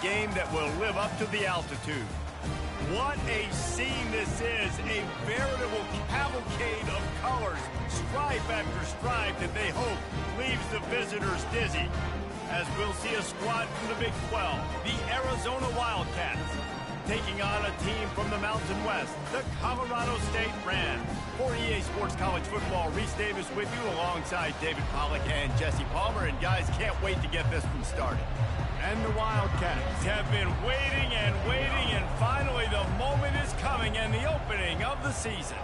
game that will live up to the altitude. What a scene this is, a veritable cavalcade of colors, stripe after stripe that they hope leaves the visitors dizzy. As we'll see a squad from the Big 12, the Arizona Wildcats, taking on a team from the Mountain West, the Colorado State Rams. For EA Sports College Football, Reese Davis with you alongside David Pollack and Jesse Palmer. And guys, can't wait to get this one started. And the Wildcats have been waiting, and finally the moment is coming and the opening of the season.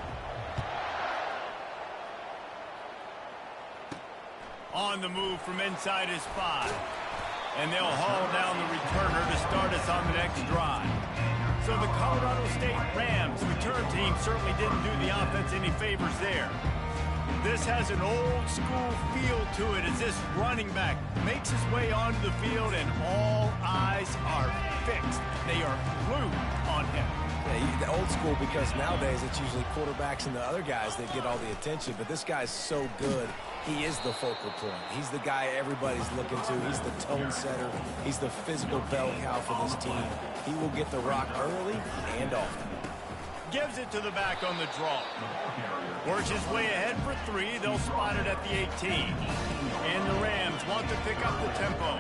On the move from inside his 5. And they'll haul down the returner to start us on the next drive. So the Colorado State Rams return team certainly didn't do the offense any favors there. This has an old school feel to it as this running back makes his way onto the field and all eyes are fixed. They are glued on him. Yeah, old school because nowadays it's usually quarterbacks and the other guys that get all the attention, but this guy's so good. He is the focal point. He's the guy everybody's looking to. He's the tone setter. He's the physical bell cow for this team. He will get the rock early and often. Gives it to the back on the draw. Works his way ahead for 3. They'll spot it at the 18. And the Rams want to pick up the tempo.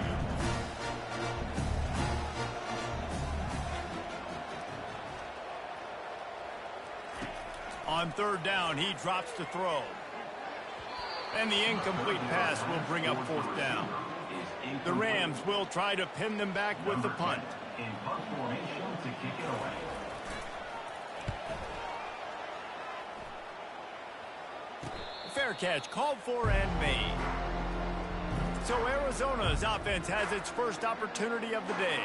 On 3rd down, he drops to throw. And the incomplete pass will bring up 4th down. The Rams will try to pin them back with the punt. In punt formation to kick it away. Fair catch called for and made. So Arizona's offense has its first opportunity of the day.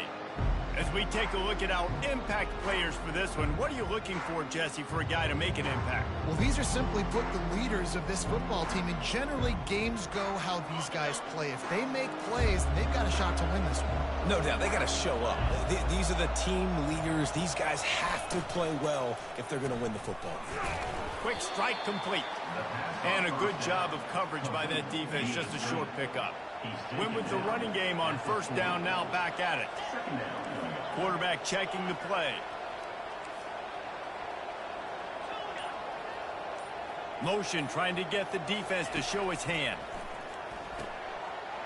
As we take a look at our impact players for this one, what are you looking for, Jesse, for a guy to make an impact? Well, these are simply put the leaders of this football team, and generally games go how these guys play. If they make plays, they've got a shot to win this one. No doubt, they got to show up. These are the team leaders. These guys have to play well if they're going to win the football game. Quick strike complete. And a good job of coverage by that defense, just a short pickup. Went with the running game on 1st down, now back at it. Quarterback checking the play. Motion trying to get the defense to show his hand.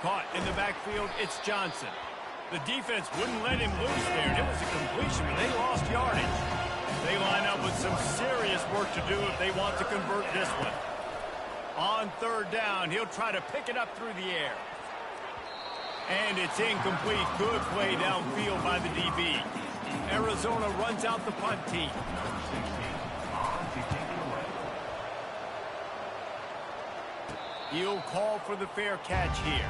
Caught in the backfield, it's Johnson. The defense wouldn't let him loose there, and it was a completion, but they lost yardage. They line up with some serious work to do if they want to convert this one. On 3rd down, he'll try to pick it up through the air. And it's incomplete. Good play downfield by the DB. Arizona runs out the punt team. He'll call for the fair catch here.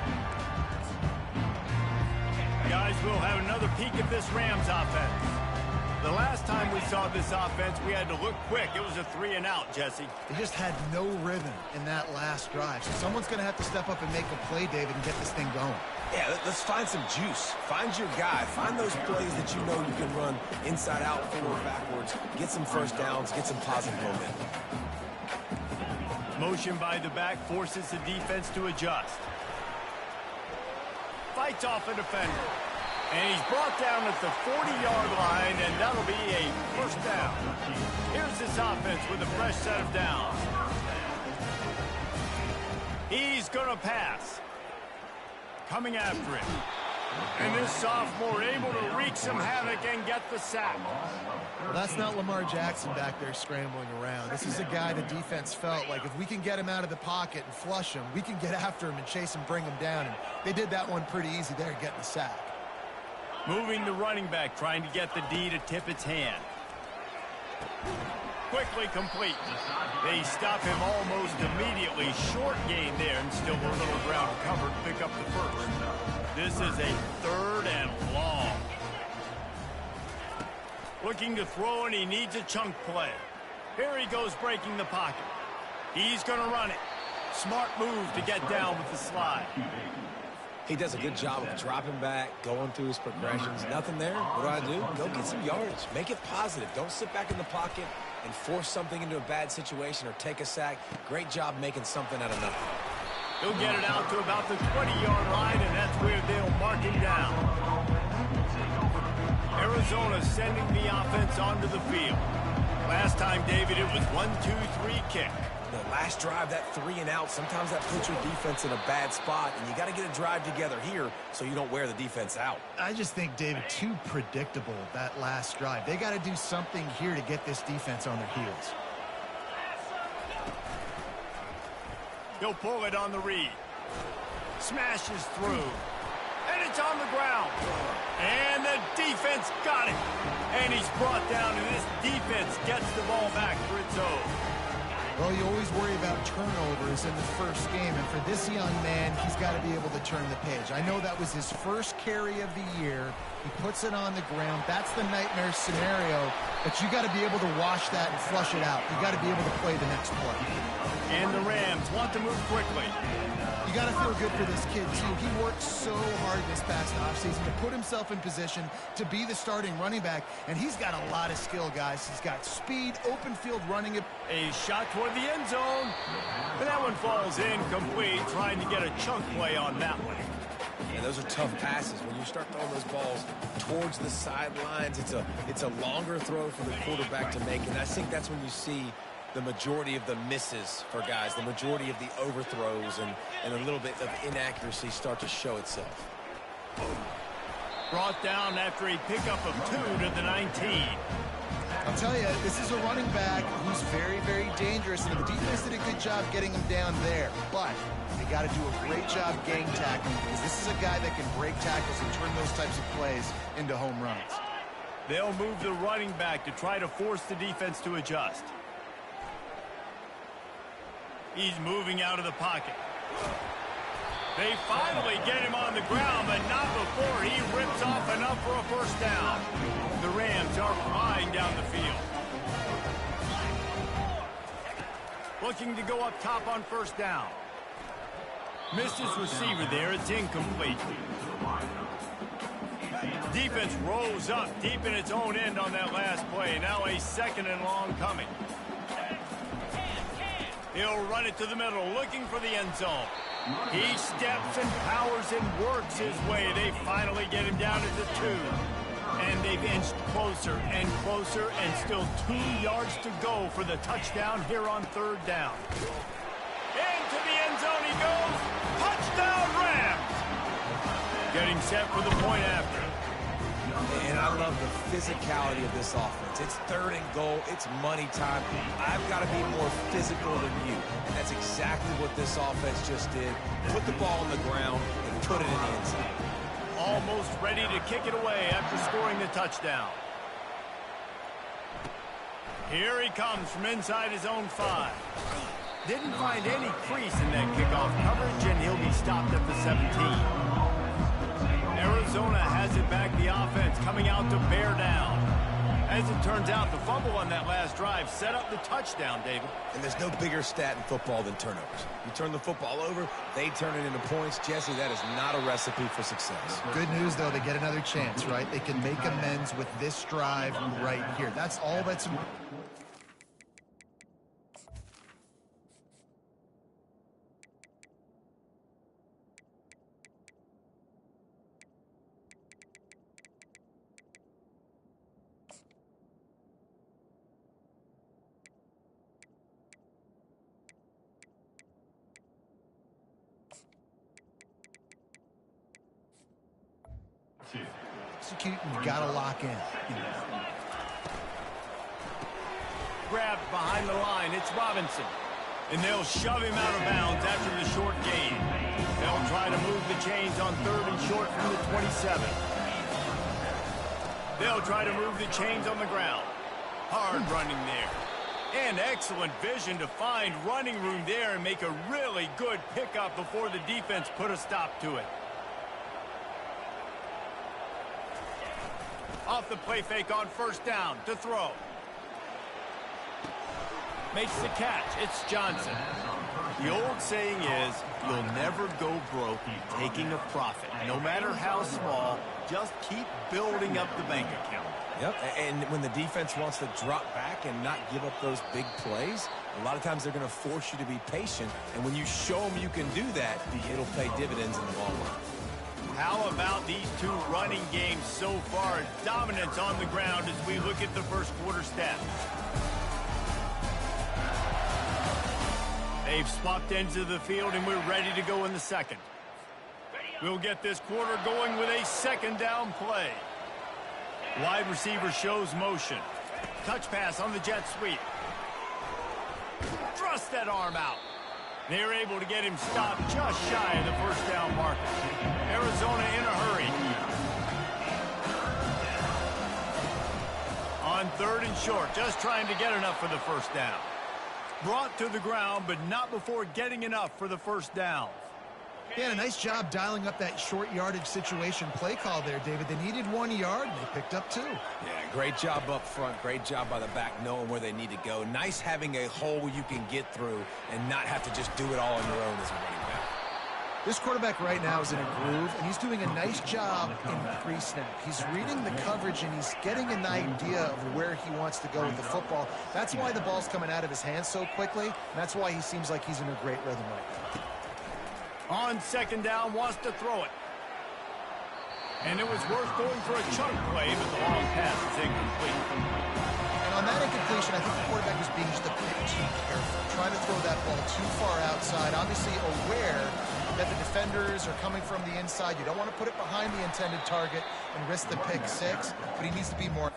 Guys, we'll have another peek at this Rams offense. The last time we saw this offense, we had to look quick. It was a 3-and-out, Jesse. They just had no rhythm in that last drive. So someone's going to have to step up and make a play, David, and get this thing going. Yeah, let's find some juice. Find your guy. Find those plays that you know you can run inside out, forward, backwards. Get some 1st downs. Get some positive momentum. Motion by the back forces the defense to adjust. Fights off a defender. And he's brought down at the 40-yard line, and that'll be a 1st down. Here's this offense with a fresh set of downs. He's going to pass. Coming after it. And this sophomore able to wreak some havoc and get the sack. Well, that's not Lamar Jackson back there scrambling around. This is a guy the defense felt like if we can get him out of the pocket and flush him, we can get after him and chase him, bring him down. And they did that one pretty easy there, getting the sack. Moving the running back, trying to get the D to tip its hand. Quickly complete. They stop him almost immediately. Short gain there, and still a little ground covered. Pick up the 1st. This is a 3rd and long. Looking to throw, and he needs a chunk play. Here he goes breaking the pocket. He's going to run it. Smart move to get down with the slide. He does a good job of dropping back, going through his progressions. Nothing there. What do? Go get some yardage. Make it positive. Don't sit back in the pocket and force something into a bad situation or take a sack. Great job making something out of nothing. He'll get it out to about the 20-yard line, and that's where they'll mark him down. Arizona sending the offense onto the field. Last time, David, it was 1-2-3 kick. The last drive, that 3 and out, sometimes that puts your defense in a bad spot, and you got to get a drive together here so you don't wear the defense out. I just think, David, too predictable, that last drive. They got to do something here to get this defense on their heels. He'll pull it on the read. Smashes through. And it's on the ground. And the defense got it. And he's brought down, and this defense gets the ball back for its own. Well, you always worry about turnovers in the first game, and for this young man, he's got to be able to turn the page. I know that was his first carry of the year. He puts it on the ground. That's the nightmare scenario, but you got to be able to wash that and flush it out. You got to be able to play the next play. And the Rams want to move quickly. You got to feel good for this kid, too. He worked so hard this past offseason to put himself in position to be the starting running back, and he's got a lot of skill, guys. He's got speed, open field running. A shot toward the end zone, and that one falls incomplete, trying to get a chunk play on that one. And those are tough passes. When you start throwing those balls towards the sidelines, it's a longer throw for the quarterback to make, and I think that's when you see the majority of the misses for guys, the majority of the overthrows and a little bit of inaccuracy start to show itself. Brought down after a pickup of 2 to the 19. I'll tell you, this is a running back who's very, very dangerous, and the defense did a good job getting him down there, but they got to do a great job gang tackling, because this is a guy that can break tackles and turn those types of plays into home runs. They'll move the running back to try to force the defense to adjust. He's moving out of the pocket. They finally get him on the ground, but not before he rips off enough for a first down. The Rams are flying down the field. Looking to go up top on first down. Missed his receiver there. It's incomplete. Defense rolls up deep in its own end on that last play. Now a 2nd and long coming. He'll run it to the middle, looking for the end zone. He steps and powers and works his way. They finally get him down at the 2. And they've inched closer and closer, and still 2 yards to go for the touchdown here on 3rd down. Into the end zone he goes. Touchdown, Rams! Getting set for the point after. And I love the physicality of this offense. It's 3rd and goal. It's money time. I've got to be more physical than you. And that's exactly what this offense just did. Put the ball on the ground and put it in the end zone. Almost ready to kick it away after scoring the touchdown. Here he comes from inside his own 5. Didn't find any crease in that kickoff coverage, and he'll be stopped at the 17. Arizona has it back, the offense coming out to bear down. As it turns out, the fumble on that last drive set up the touchdown, David. And there's no bigger stat in football than turnovers. You turn the football over, they turn it into points. Jesse, that is not a recipe for success. Good news, though, they get another chance, right? They can make amends with this drive right here. That's all that's important. Execute, and you got to lock in. Grabbed behind the line, it's Robinson. And they'll shove him out of bounds after the short gain. They'll try to move the chains on 3rd and short from the 27. They'll try to move the chains on the ground. Hard running there. And excellent vision to find running room there and make a really good pickup before the defense put a stop to it. Off the play fake on first down to throw. Makes the catch. It's Johnson. The old saying is, you'll never go broke taking a profit. No matter how small, just keep building up the bank account. Yep, and when the defense wants to drop back and not give up those big plays, a lot of times they're going to force you to be patient. And when you show them you can do that, it'll pay dividends in the long run. How about these two running games so far? Dominance on the ground as we look at the first quarter stats. They've swapped ends of the field, and we're ready to go in the second. We'll get this quarter going with a second down play. Wide receiver shows motion. Touch pass on the jet sweep. Thrust that arm out. They're able to get him stopped just shy of the first down marker. Arizona in a hurry. On 3rd and short, just trying to get enough for the first down. Brought to the ground, but not before getting enough for the first down. Yeah, a nice job dialing up that short yardage situation play call there, David. They needed 1 yard, and they picked up 2. Yeah, great job up front. Great job by the back knowing where they need to go. Nice having a hole you can get through and not have to just do it all on your own as a running back. This quarterback right now is in a groove, and he's doing a nice job in pre-snap. He's reading the coverage, and he's getting an idea of where he wants to go with the football. That's why the ball's coming out of his hands so quickly, and that's why he seems like he's in a great rhythm right now. On second down, wants to throw it. And it was worth going for a chunk play, but the long pass is incomplete. And on that incompletion, I think the quarterback was being just a bit too careful, trying to throw that ball too far outside, obviously aware that the defenders are coming from the inside. You don't want to put it behind the intended target and risk the pick six, but he needs to be more...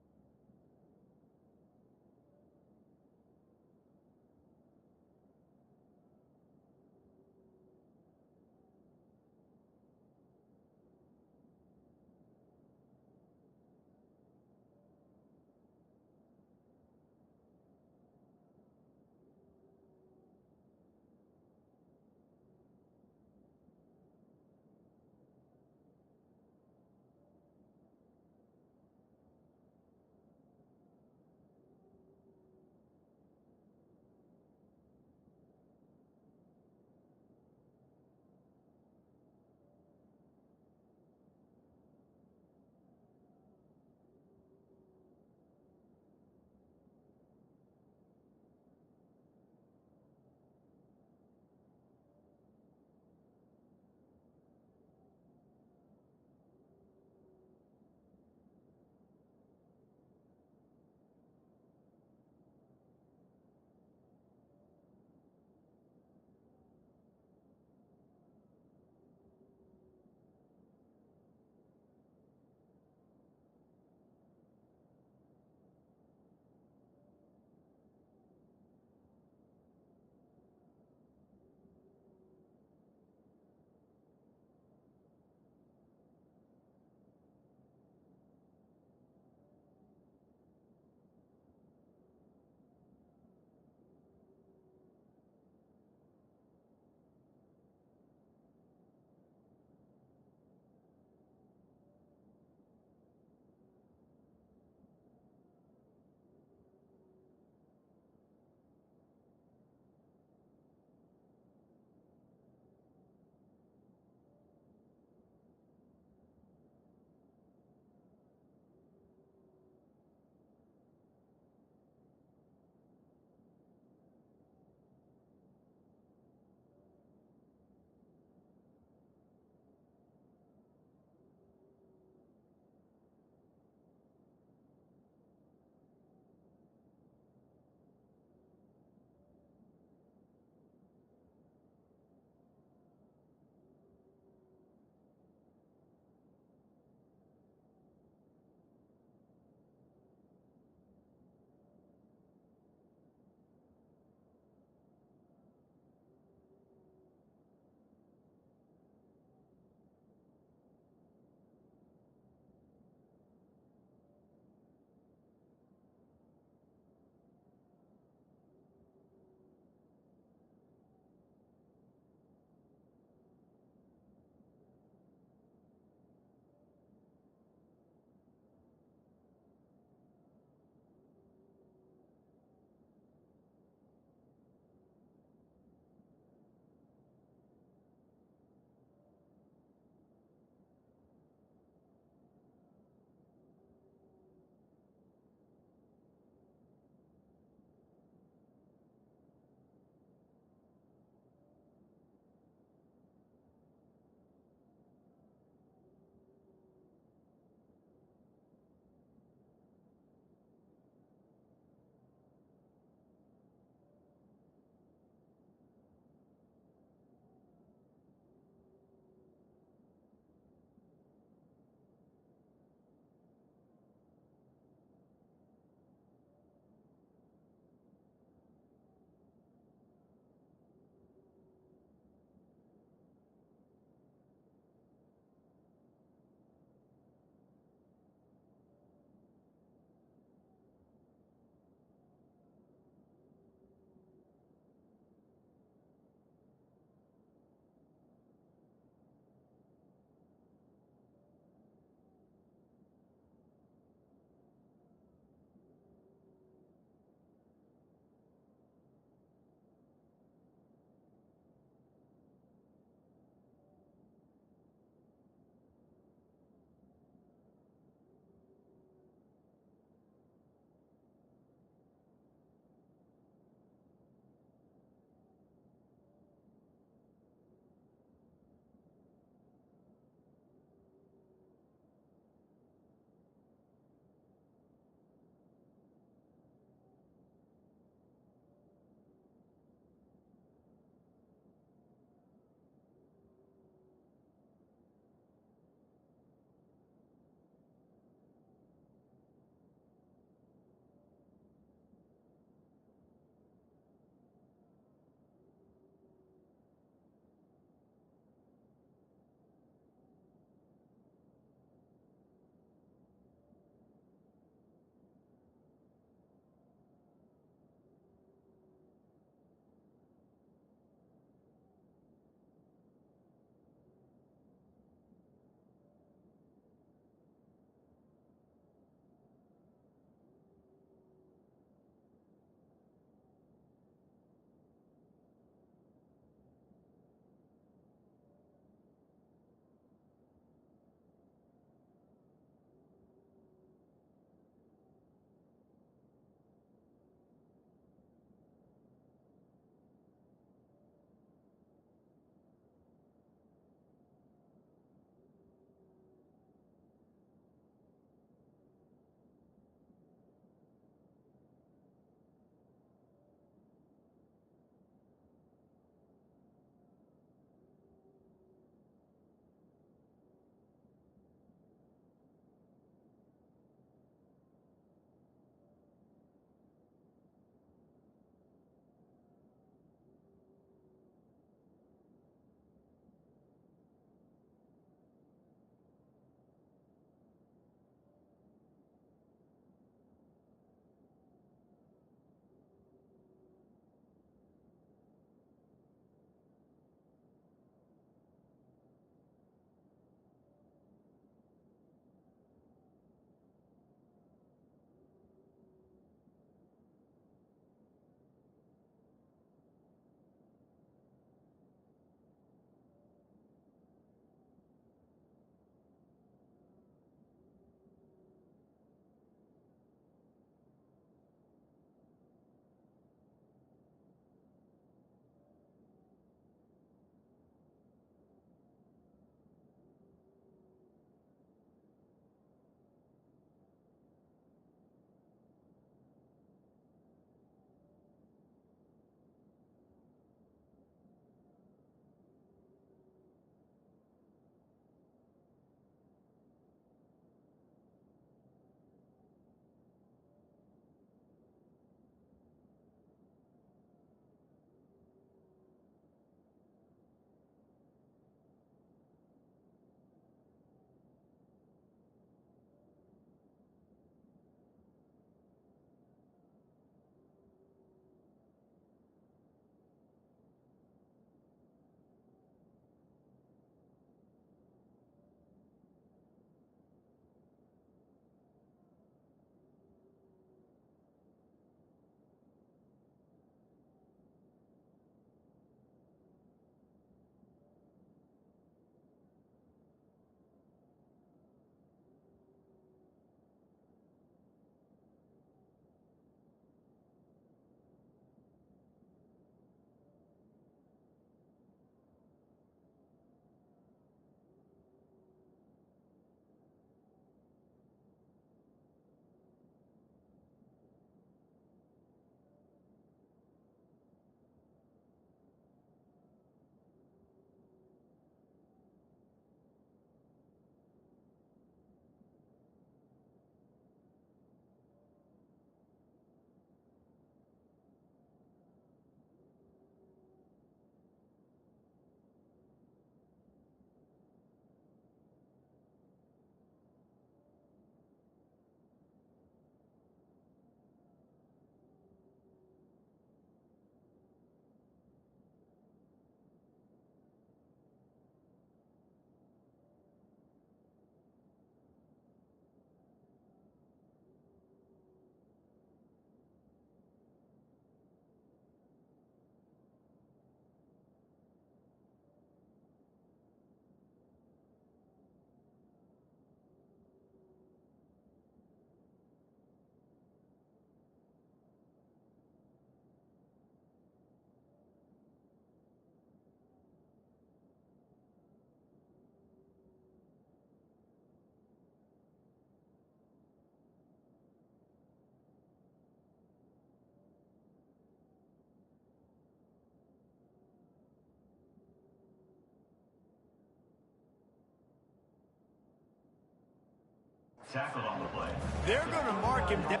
Tackled on the play. They're going to mark him down.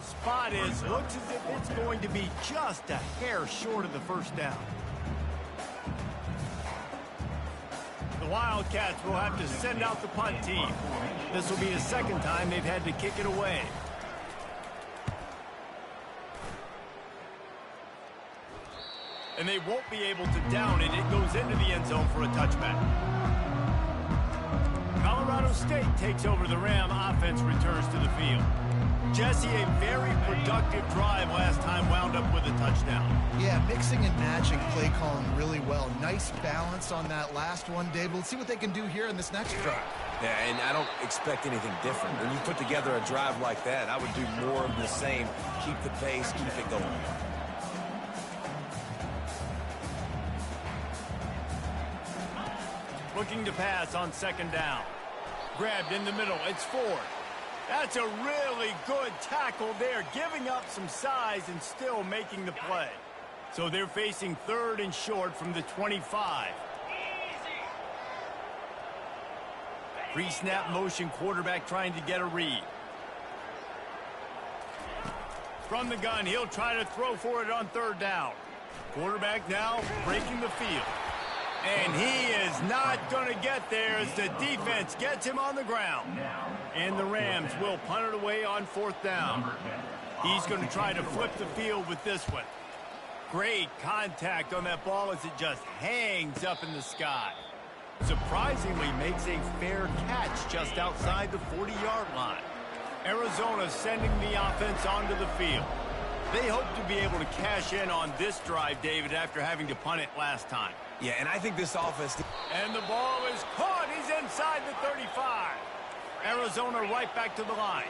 Spot looks as if it's going to be just a hair short of the first down. The Wildcats will have to send out the punt team. This will be the second time they've had to kick it away. And they won't be able to down it. It goes into the end zone for a touchback. Colorado State takes over. The Ram offense returns to the field. Jesse, a very productive drive last time, wound up with a touchdown. Yeah, mixing and matching play calling really well. Nice balance on that last one, Dave. Let's see what they can do here in this next drive. Yeah, and I don't expect anything different. When you put together a drive like that, I would do more of the same. Keep the pace, keep it going. Looking to pass on second down. Grabbed in the middle. It's Ford. That's a really good tackle there, giving up some size and still making the play. So they're facing third and short from the 25. Pre-snap motion, quarterback trying to get a read. From the gun, he'll try to throw for it on third down. Quarterback now breaking the field. And he is not going to get there as the defense gets him on the ground. And the Rams will punt it away on fourth down. He's going to try to flip the field with this one. Great contact on that ball as it just hangs up in the sky. Surprisingly makes a fair catch just outside the 40-yard line. Arizona sending the offense onto the field. They hope to be able to cash in on this drive, David, after having to punt it last time. Yeah, and I think this offense... And the ball is caught. He's inside the 35. Arizona right back to the line.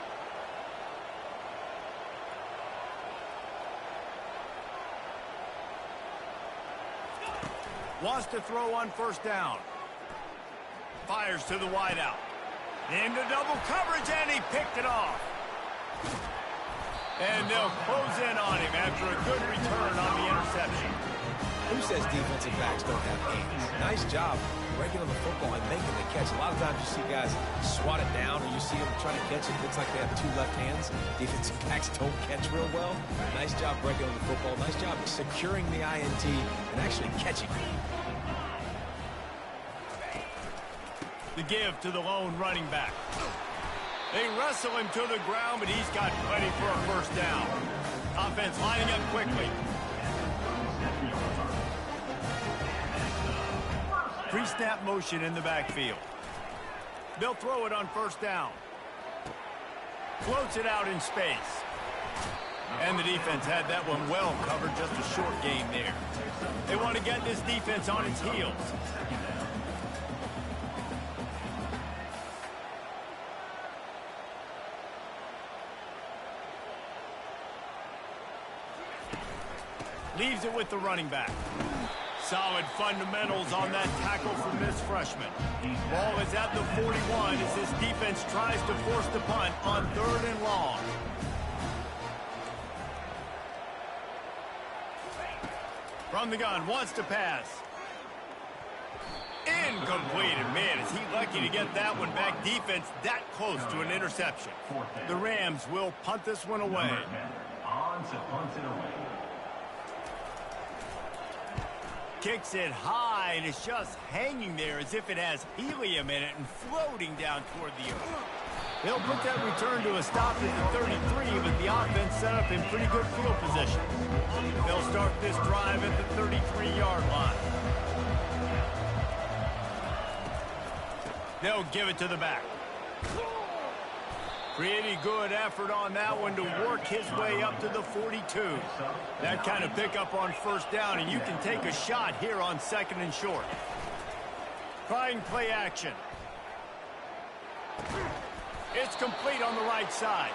Wants to throw on first down. Fires to the wideout. Into double coverage, and he picked it off. And they'll close in on him after a good return on the interception. Who says defensive backs don't have hands? Nice job breaking on the football and making the catch. A lot of times you see guys swat it down or you see them trying to catch it. It looks like they have two left hands. Defensive backs don't catch real well. Nice job breaking on the football. Nice job securing the INT and actually catching it. The give to the lone running back. They wrestle him to the ground, but he's got plenty for a first down. Offense lining up quickly. Pre-snap motion in the backfield. They'll throw it on first down. Floats it out in space. And the defense had that one well covered, just a short gain there. They want to get this defense on its heels. Leaves it with the running back. Solid fundamentals on that tackle from this freshman. Ball is at the 41 as this defense tries to force the punt on third and long. From the gun, wants to pass. Incomplete, and man, is he lucky to get that one back. Defense that close to an interception. The Rams will punt this one away. On to punt it away. Kicks it high, and it's just hanging there as if it has helium in it and floating down toward the earth. They'll put that return to a stop at the 33, but the offense set up in pretty good field position. They'll start this drive at the 33-yard line. They'll give it to the back. Pretty good effort on that one to work his way up to the 42. That kind of pickup on first down, and you can take a shot here on second and short. Trying play action. It's complete on the right side.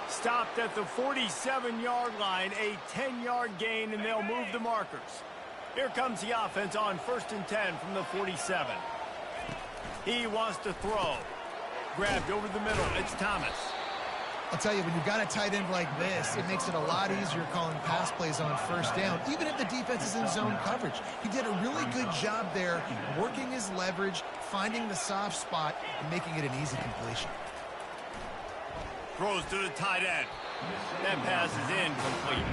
Stopped at the 47-yard line, a 10-yard gain, and they'll move the markers. Here comes the offense on first and 10 from the 47. He wants to throw. Grabbed over the middle. It's Thomas. I'll tell you, when you've got a tight end like this, it makes it a lot easier calling pass plays on first down, even if the defense is in zone coverage. He did a really good job there, working his leverage, finding the soft spot, and making it an easy completion. Throws to the tight end. That pass is incomplete.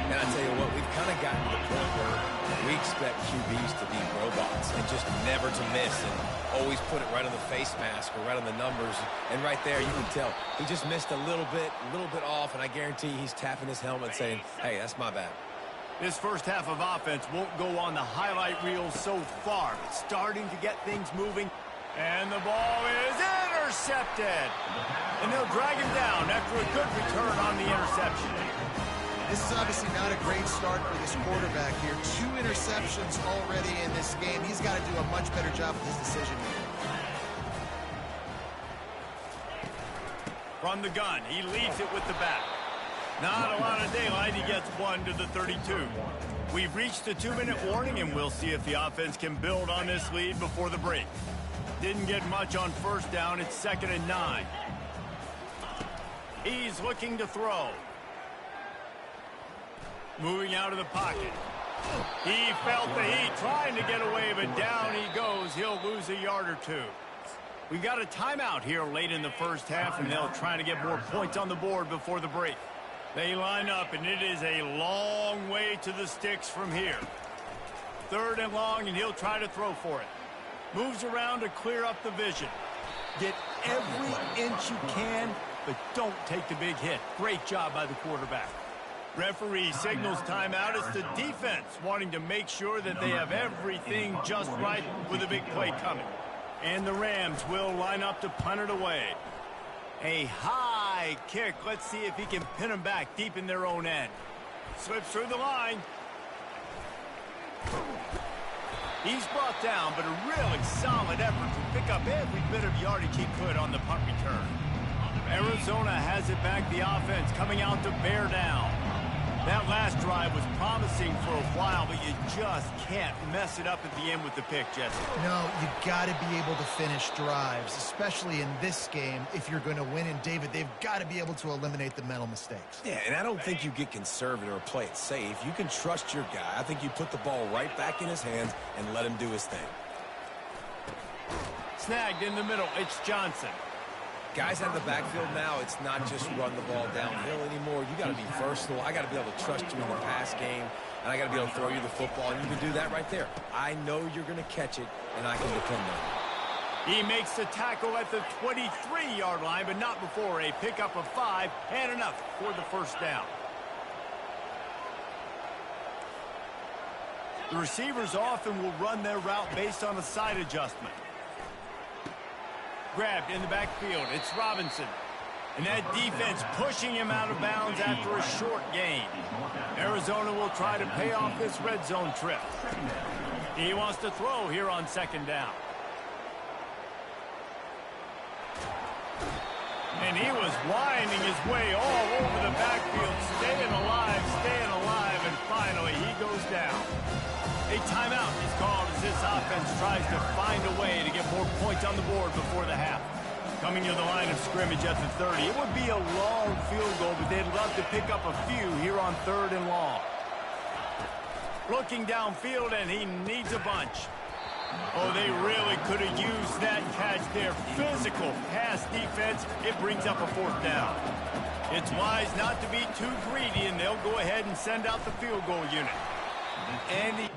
And I tell you what, we've kind of gotten to the point where we expect QBs to be robots and just never to miss and always put it right on the face mask or right on the numbers. And right there, you can tell he just missed a little bit off, and I guarantee he's tapping his helmet saying, hey, that's my bad. This first half of offense won't go on the highlight reel so far, but starting to get things moving. And the ball is intercepted. And they'll drag him down after a good return on the interception. This is obviously not a great start for this quarterback here. 2 interceptions already in this game. He's got to do a much better job with his decision making. From the gun, he leads it with the back. Not a lot of daylight. He gets 1 to the 32. We've reached the 2-minute warning, and we'll see if the offense can build on this lead before the break. Didn't get much on first down. It's 2nd and 9. He's looking to throw. Moving out of the pocket. He felt the heat trying to get away, but down he goes. He'll lose a yard or 2. We've got a timeout here late in the first half, and they'll try to get more points on the board before the break. They line up, and it is a long way to the sticks from here. 3rd and long, and he'll try to throw for it. Moves around to clear up the vision. Get every inch you can, but don't take the big hit. Great job by the quarterback. Referee signals timeout. It's the defense wanting to make sure that they have everything just right with a big play coming. And the Rams will line up to punt it away. A high kick. Let's see if he can pin them back deep in their own end. Slips through the line. He's brought down, but a really solid effort to pick up every bit of yardage he could on the punt return. Arizona has it back, the offense coming out to bear down. That last drive was promising for a while, but you just can't mess it up at the end with the pick, Jesse. No, you got to be able to finish drives, especially in this game. If you're going to win, and David, they've got to be able to eliminate the mental mistakes. Yeah, and I don't think you get conservative or play it safe. You can trust your guy. I think you put the ball right back in his hands and let him do his thing. Snagged in the middle. It's Johnson. Guys out of the backfield now, it's not just run the ball downhill anymore. You got to be versatile. I got to be able to trust you in the pass game, and I got to be able to throw you the football, and you can do that right there. I know you're going to catch it, and I can depend on it. He makes the tackle at the 23-yard line, but not before a pickup of 5 and enough for the first down. The receivers often will run their route based on a side adjustment. Grabbed in the backfield. It's Robinson. And that defense pushing him out of bounds after a short gain. Arizona will try to pay off this red zone trip. He wants to throw here on 2nd down. And he was winding his way all over the backfield, staying alive, and finally he goes down. A timeout is called as this offense tries to find a way to get more points on the board before the half. Coming to the line of scrimmage at the 30. It would be a long field goal, but they'd love to pick up a few here on 3rd and long. Looking downfield, and he needs a bunch. Oh, they really could have used that catch there. Physical pass defense. It brings up a 4th down. It's wise not to be too greedy, and they'll go ahead and send out the field goal unit. And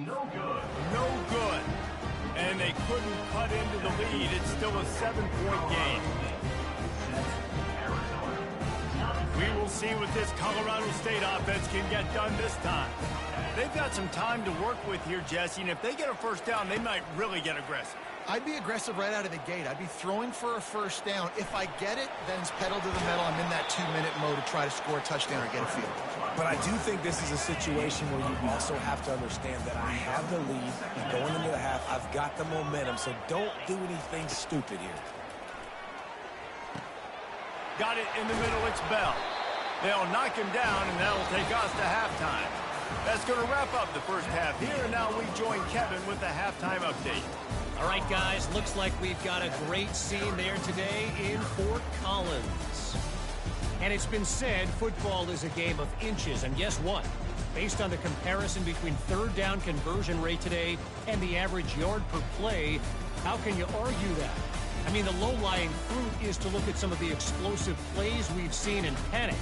no good. No good. And they couldn't cut into the lead. It's still a 7-point game. We will see what this Colorado State offense can get done this time. They've got some time to work with here, Jesse, and if they get a first down, they might really get aggressive. I'd be aggressive right out of the gate. I'd be throwing for a first down. If I get it, then it's pedal to the metal. I'm in that 2-minute mode to try to score a touchdown or get a field. But I do think this is a situation where you also have to understand that I have the lead going into the half. I've got the momentum, so don't do anything stupid here. Got it in the middle. It's Bell. They'll knock him down, and that'll take us to halftime. That's going to wrap up the first half here, and now we join Kevin with the halftime update. All right, guys, looks like we've got a great scene there today in Fort Collins. And it's been said football is a game of inches, and guess what? Based on the comparison between third down conversion rate today and the average yard per play, how can you argue that? I mean, the low-lying fruit is to look at some of the explosive plays we've seen in panic.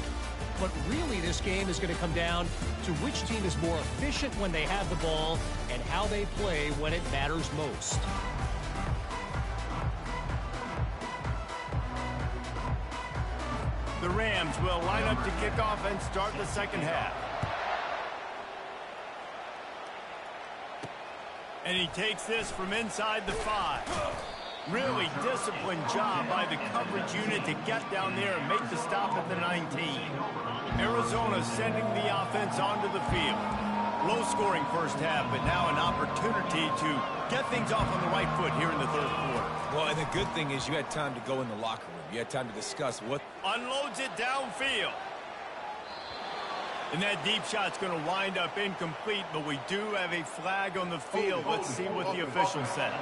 But really, this game is going to come down to which team is more efficient when they have the ball and how they play when it matters most. The Rams will line up to kick off and start the second half. And he takes this from inside the 5. Really disciplined job by the coverage unit to get down there and make the stop at the 19. Arizona sending the offense onto the field. Low-scoring first half, but now an opportunity to get things off on the right foot here in the third quarter. Well, and the good thing is you had time to go in the locker room. You had time to discuss what... Unloads it downfield. And that deep shot's going to wind up incomplete, but we do have a flag on the field. Let's see what the official says.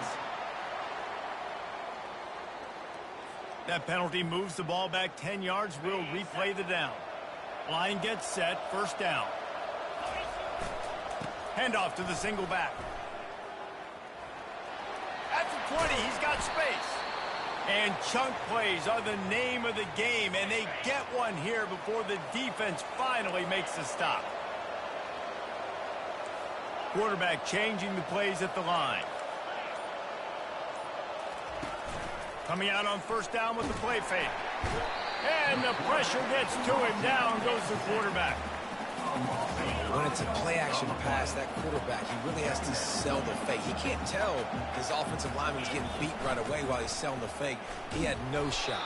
That penalty moves the ball back 10 yards. We'll replay the down. Line gets set. First down. Handoff to the single back. At the 20, he's got space. And chunk plays are the name of the game, and they get one here before the defense finally makes the stop. Quarterback changing the plays at the line. Coming out on first down with the play fake. And the pressure gets to him. Down goes the quarterback. When it's a play-action pass, that quarterback, he really has to sell the fake. He can't tell his offensive lineman's getting beat right away while he's selling the fake. He had no shot.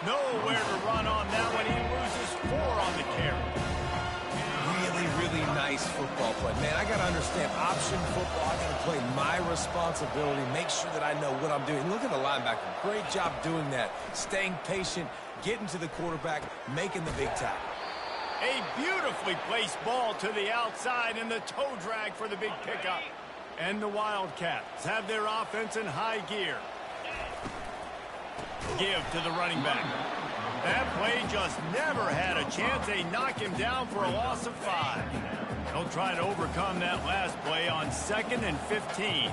Nowhere to run on that one. He loses 4 on the carry. Really, really nice football play. Man, I got to understand option football. I got to play my responsibility, make sure that I know what I'm doing. Look at the linebacker. Great job doing that. Staying patient, getting to the quarterback, making the big tackle. A beautifully placed ball to the outside and the toe drag for the big pickup. And the Wildcats have their offense in high gear. Give to the running back. That play just never had a chance. They knock him down for a loss of 5. They'll try to overcome that last play on 2nd and 15.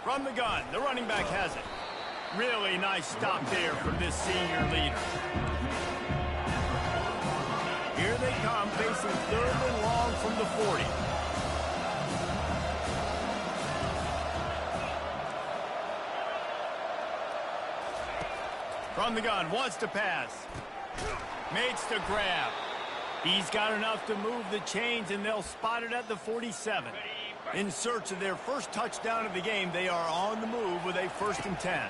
From the gun, the running back has it. Really nice stop there from this senior leader. Here they come, facing 3rd and long from the 40. From the gun, wants to pass. Makes the grab. He's got enough to move the chains, and they'll spot it at the 47. In search of their first touchdown of the game, they are on the move with a 1st and 10.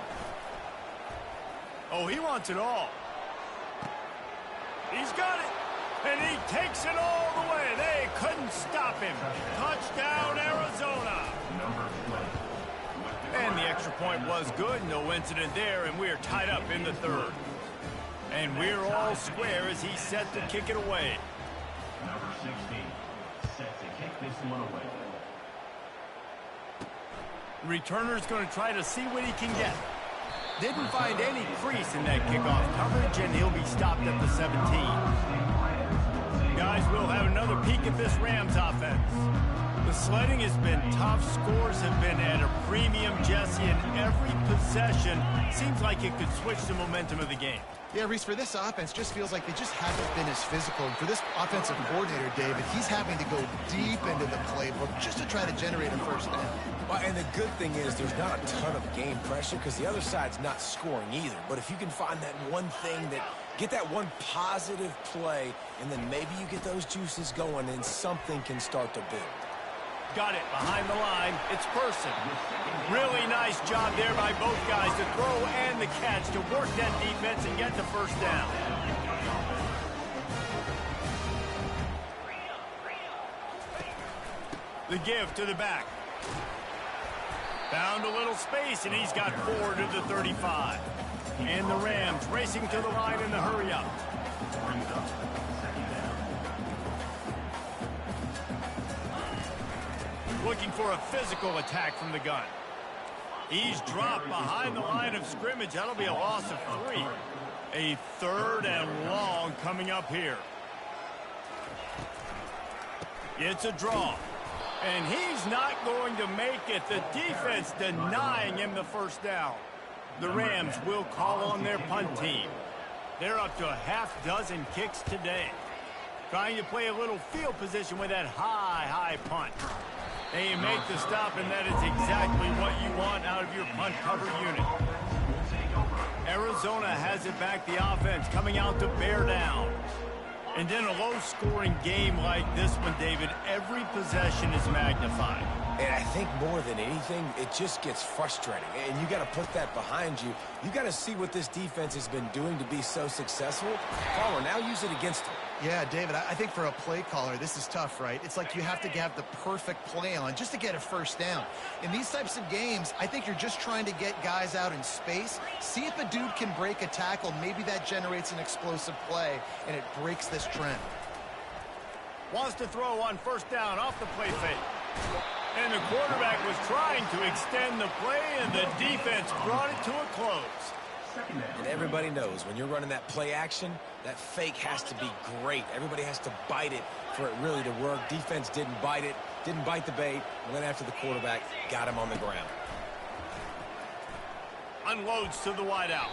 Oh, he wants it all. He's got it, and he takes it all the way. They couldn't stop him. Touchdown, Arizona. And the extra point was good. No incident there, and we are tied up in the 3rd. And we're all square as he's set to kick it away. Number 16, set to kick this one away. The returner's going to try to see what he can get. Didn't find any crease in that kickoff coverage, and he'll be stopped at the 17. Guys, we'll have another peek at this Rams offense. The sledding has been tough. Scores have been at a premium, Jesse, and every possession seems like it could switch the momentum of the game. Yeah, Reese, for this offense, just feels like they just haven't been as physical. And for this offensive coordinator, David, he's having to go deep into the playbook just to try to generate a first down. Well, and the good thing is there's not a ton of game pressure because the other side's not scoring either. But if you can find that one thing get that one positive play, and then maybe you get those juices going and something can start to build. Got it behind the line. It's Person. Really nice job there by both guys, the throw and the catch, to work that defense and get the first down. The give to the back. Found a little space, and he's got 4 to the 35. And the Rams racing to the line in the hurry-up. Looking for a physical attack from the gun. He's dropped behind the line of scrimmage. That'll be a loss of 3. A 3rd and long coming up here. It's a draw. And he's not going to make it. The defense denying him the first down. The Rams will call on their punt team. They're up to a half-dozen kicks today. Trying to play a little field position with that high punt. They make the stop, and that is exactly what you want out of your punt cover unit. Arizona has it back, the offense coming out to bear down. And in a low-scoring game like this one, David, every possession is magnified. And I think more than anything, it just gets frustrating. And you got to put that behind you. You got to see what this defense has been doing to be so successful. Caller, now use it against them. Yeah, David, I think for a play caller, this is tough, right? It's like you have to have the perfect play on just to get a first down. In these types of games, I think you're just trying to get guys out in space, see if a dude can break a tackle. Maybe that generates an explosive play, and it breaks this trend. Wants to throw on first down off the play fake. And the quarterback was trying to extend the play, and the defense brought it to a close. And everybody knows when you're running that play action, that fake has to be great. Everybody has to bite it for it really to work. Defense didn't bite it, didn't bite the bait, went after the quarterback, got him on the ground. Unloads to the wideout.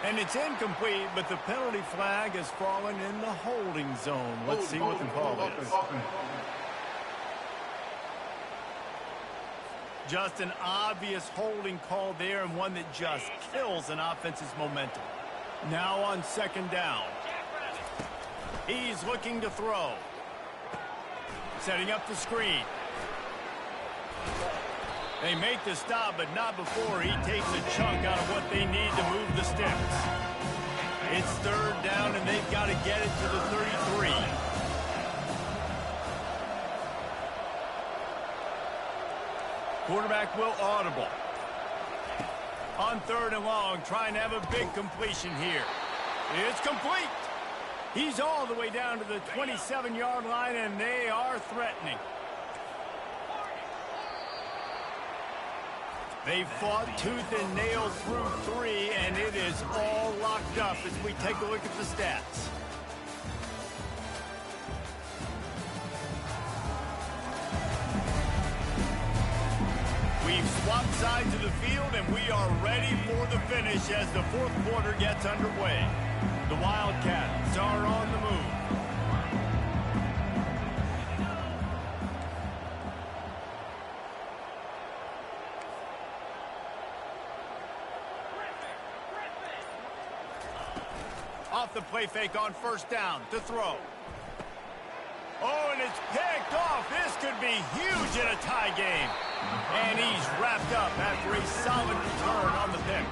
And it's incomplete, but the penalty flag has fallen in the holding zone. Let's see what the call is. Just an obvious holding call there, and one that just kills an offense's momentum. Now on second down. He's looking to throw. Setting up the screen. They make the stop, but not before he takes a chunk out of what they need to move the sticks. It's third down, and they've got to get it to the 33. Quarterback will audible. On third and long, trying to have a big completion here. It's complete. He's all the way down to the 27-yard line, and they are threatening. They fought tooth and nail through 3, and it is all locked up as we take a look at the stats. We've swapped sides of the field, and we are ready for the finish as the fourth quarter gets underway. The Wildcats are on the move. Off the play fake on first down to throw. Oh, and it's picked off. This could be huge in a tie game. And he's wrapped up after a solid return on the pick.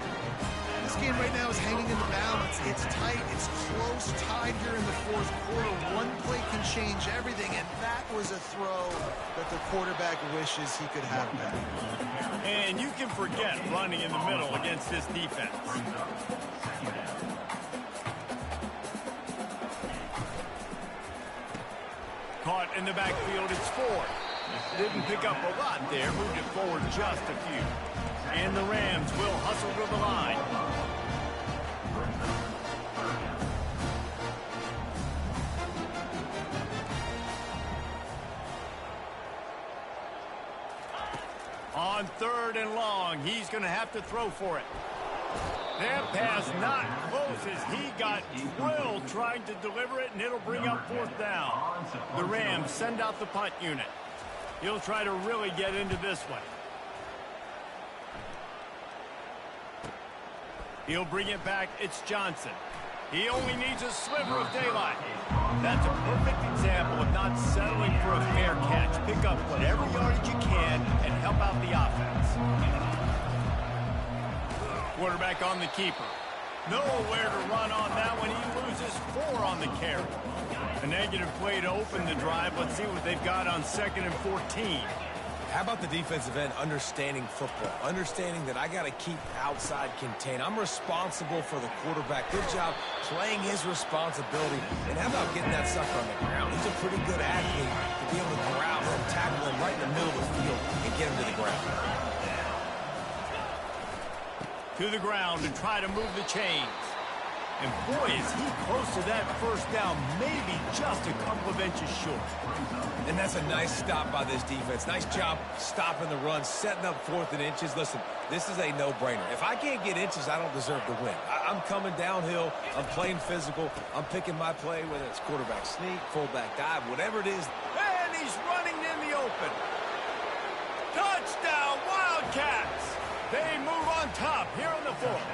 This game right now is hanging in the balance. It's tight. It's close, tied here in the fourth quarter. One play can change everything, and that was a throw that the quarterback wishes he could have back. And you can forget running in the middle against this defense. Caught in the backfield, it's Ford. Didn't pick up a lot there, moved it forward just a few. And the Rams will hustle to the line. On 3rd and long, he's going to have to throw for it. That pass not close as he got drilled trying to deliver it, and it'll bring up 4th down. The Rams send out the punt unit. He'll try to really get into this one. He'll bring it back. It's Johnson. He only needs a sliver of daylight. That's a perfect example of not settling for a fair catch. Pick up whatever yardage you can and help out the offense. Quarterback on the keeper. Nowhere to run on that one. He loses 4 on the carry. A negative play to open the drive. Let's see what they've got on 2nd and 14. How about the defensive end understanding football, understanding that I got to keep outside contained. I'm responsible for the quarterback. Good job playing his responsibility. And how about getting that sucker on the ground? He's a pretty good athlete to be able to corral him, tackle him right in the middle of the field, and get him to the ground. To the ground and try to move the chains. And boy, is he close to that 1st down, maybe just a couple of inches short. And that's a nice stop by this defense. Nice job stopping the run, setting up 4th and inches. Listen, this is a no-brainer. If I can't get inches, I don't deserve to win. I'm coming downhill. I'm playing physical. I'm picking my play, whether it's quarterback sneak, fullback dive, whatever it is. And he's running in the open. Touchdown, Wildcats! They move on top here in the 4th.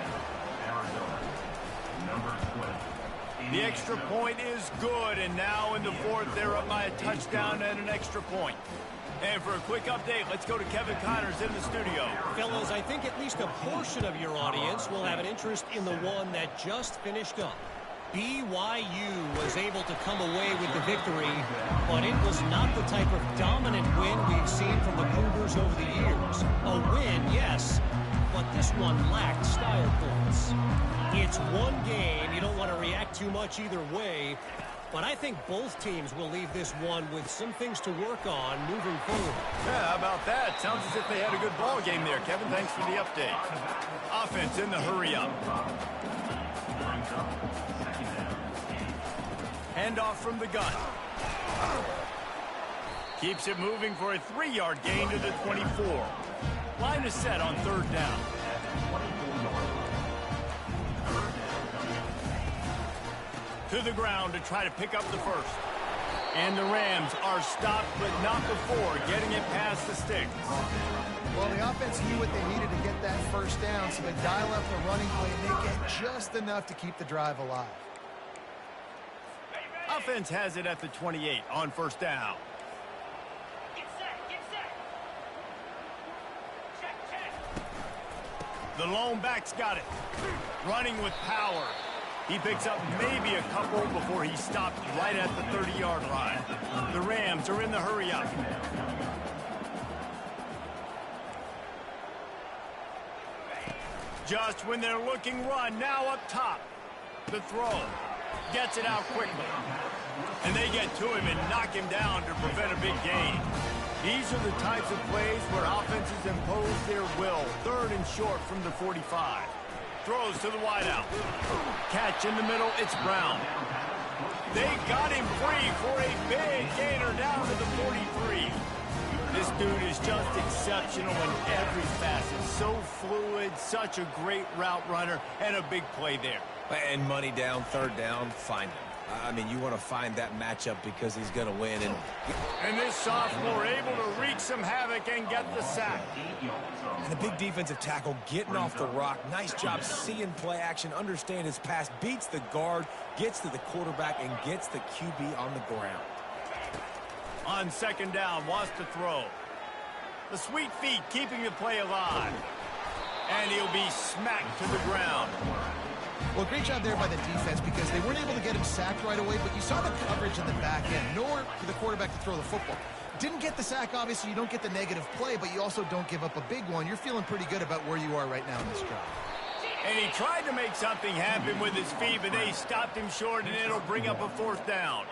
The extra point is good, and now in the 4th, they're up by a touchdown and an extra point. And for a quick update, let's go to Kevin Connors in the studio. Fellas, I think at least a portion of your audience will have an interest in the one that just finished up. BYU was able to come away with the victory, but it was not the type of dominant win we've seen from the Cougars over the years. A win, yes, but this one lacked style points. It's one game. You don't want to react too much either way, but I think both teams will leave this one with some things to work on moving forward. Yeah, how about that? Sounds as if they had a good ball game there, Kevin. Thanks for the update. Offense in the hurry up. Handoff from the gun. Keeps it moving for a 3-yard gain to the 24. Line is set on 3rd down. To the ground to try to pick up the 1st. And the Rams are stopped, but not before getting it past the sticks. Well, the offense knew what they needed to get that 1st down, so they dial up the running play, and they get just enough to keep the drive alive. Offense has it at the 28 on 1st down. Get set. Check. The lone back's got it. Running with power. He picks up maybe a couple before he stopped right at the 30-yard line. The Rams are in the hurry up. Just when they're looking run, now up top. The throw. Gets it out quickly. And they get to him and knock him down to prevent a big gain. These are the types of plays where offenses impose their will. 3rd and short from the 45. Throws to the wideout. Catch in the middle, it's Brown. They got him free for a big gainer down to the 43. This dude is just exceptional in every facet. So fluid, such a great route runner, and a big play there. And money down, 3rd down, find him. I mean, you want to find that matchup because he's going to win. And this sophomore able to wreak some havoc and get the sack. And a big defensive tackle getting off the rock. Nice job seeing play action, understand his pass, beats the guard, gets to the quarterback, and gets the QB on the ground. On 2nd down, wants to throw. The sweet feet keeping the play alive. And he'll be smacked to the ground. Well, great job there by the defense because they weren't able to get him sacked right away, but you saw the coverage in the back end. Nowhere for the quarterback to throw the football. Didn't get the sack, obviously. You don't get the negative play, but you also don't give up a big one. You're feeling pretty good about where you are right now in this drive. And he tried to make something happen with his feet, but they stopped him short, and it'll bring up a 4th down.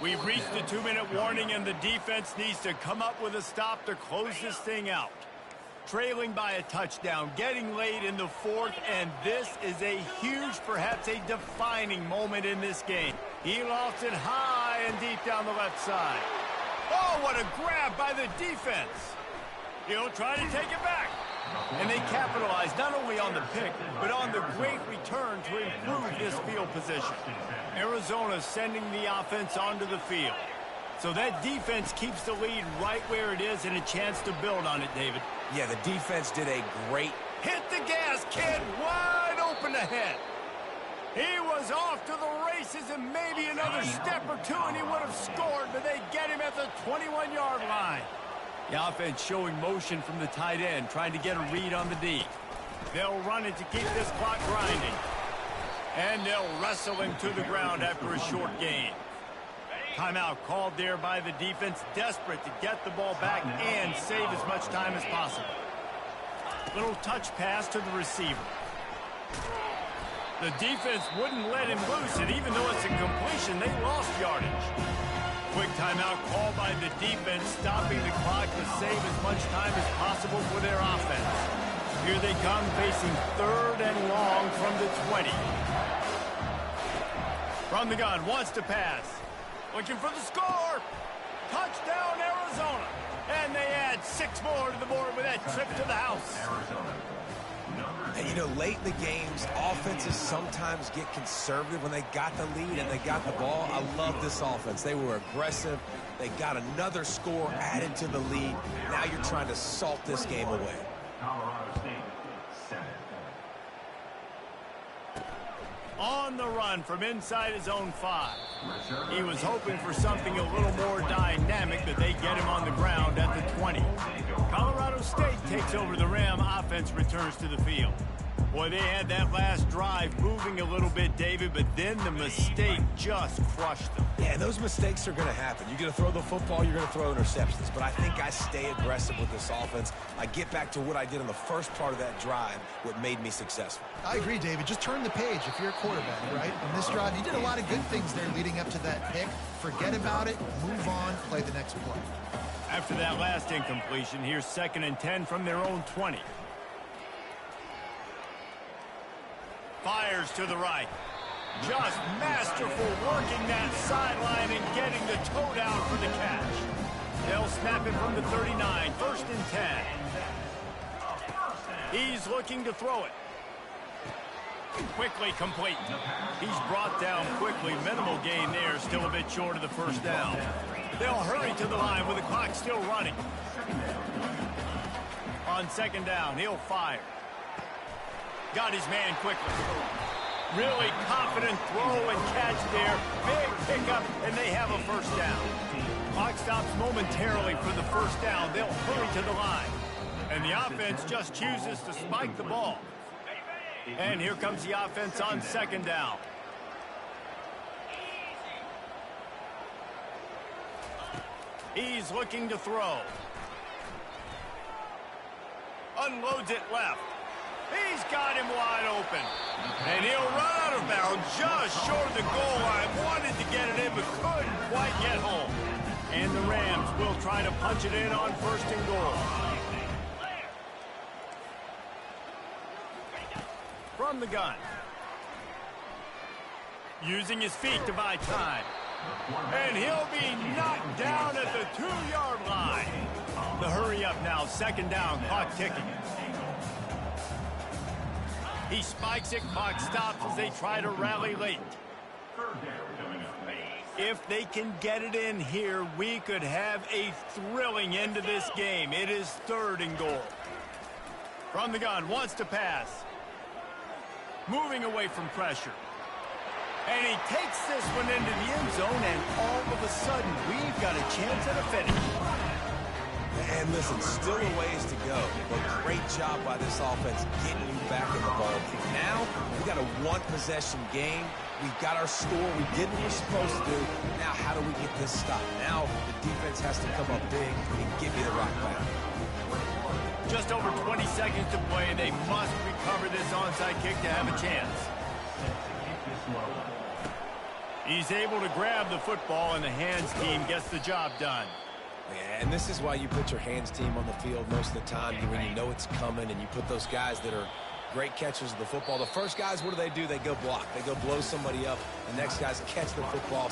We've reached the 2-minute warning, and the defense needs to come up with a stop to close this thing out. Trailing by a touchdown, getting late in the 4th, and this is a huge, perhaps a defining moment in this game. He lofts it high and deep down the left side. Oh, what a grab by the defense. He'll try to take it back. And they capitalize not only on the pick, but on the great return to improve this field position. Arizona sending the offense onto the field. So that defense keeps the lead right where it is and a chance to build on it, David. Yeah, the defense did a great... Hit the gas, kid. Wide open ahead. He was off to the races and maybe another step or two and he would have scored, but they get him at the 21-yard line. The offense showing motion from the tight end, trying to get a read on the D. They'll run it to keep this clock grinding. And they'll wrestle him to the ground after a short gain. Timeout called there by the defense, desperate to get the ball back and save as much time as possible. Little touch pass to the receiver. The defense wouldn't let him loose, and even though it's a completion, they lost yardage. Quick timeout called by the defense, stopping the clock to save as much time as possible for their offense. Here they come, facing 3rd and long from the 20. From the gun, wants to pass. Looking for the score. Touchdown, Arizona. And they add 6 more to the board with that trip to the house. And, you know, late in the games, offenses sometimes get conservative when they got the lead and they got the ball. I love this offense. They were aggressive. They got another score added to the lead. Now you're trying to salt this game away. Colorado State, 7. On the run from inside his own 5. He was hoping for something a little more dynamic, but they get him on the ground at the 20. Colorado State takes over the rim. Offense returns to the field. Boy, they had that last drive moving a little bit, David, but then the mistake just crushed them. Yeah, those mistakes are going to happen. You're going to throw the football, you're going to throw interceptions. But I think I stay aggressive with this offense. I get back to what I did in the first part of that drive, what made me successful. I agree, David. Just turn the page if you're a quarterback, right? On this drive, you did a lot of good things there leading up to that pick. Forget about it, move on, play the next play. After that last incompletion, here's 2nd and 10 from their own 20. Fires to the right. Just masterful working that sideline and getting the toe down for the catch. They'll snap it from the 39, 1st and 10. He's looking to throw it. Quickly complete. He's brought down quickly. Minimal gain there, still a bit short of the 1st down. They'll hurry to the line with the clock still running. On 2nd down, he'll fire. Got his man quickly. Really confident throw and catch there. Big pickup, and they have a 1st down. Clock stops momentarily for the 1st down. They'll hurry to the line. And the offense just chooses to spike the ball. And here comes the offense on 2nd down. He's looking to throw. Unloads it left. He's got him wide open. And he'll run out of bounds just short of the goal line. Wanted to get it in, but couldn't quite get home. And the Rams will try to punch it in on 1st and goal. From the gun. Using his feet to buy time. And he'll be knocked down at the 2-yard line. The hurry up now, 2nd down, clock ticking. He spikes it, clock stops as they try to rally late. If they can get it in here, we could have a thrilling end to this game. It is 3rd and goal. From the gun, wants to pass. Moving away from pressure. And he takes this one into the end zone, and all of a sudden, we've got a chance at a finish. And listen, still a ways to go, but great job by this offense getting you back in the ball. Now, we got a 1-possession game. We've got our score. We did what we're supposed to do. Now, how do we get this stopped? Now, the defense has to come up big and give me the rock back. Just over 20 seconds to play. They must recover this onside kick to have a chance. He's able to grab the football, and the hands team gets the job done. Yeah, and this is why you put your hands team on the field most of the time when you know it's coming, and you put those guys that are great catchers of the football. The first guys, what do? They go block. They go blow somebody up. The next guys catch the football,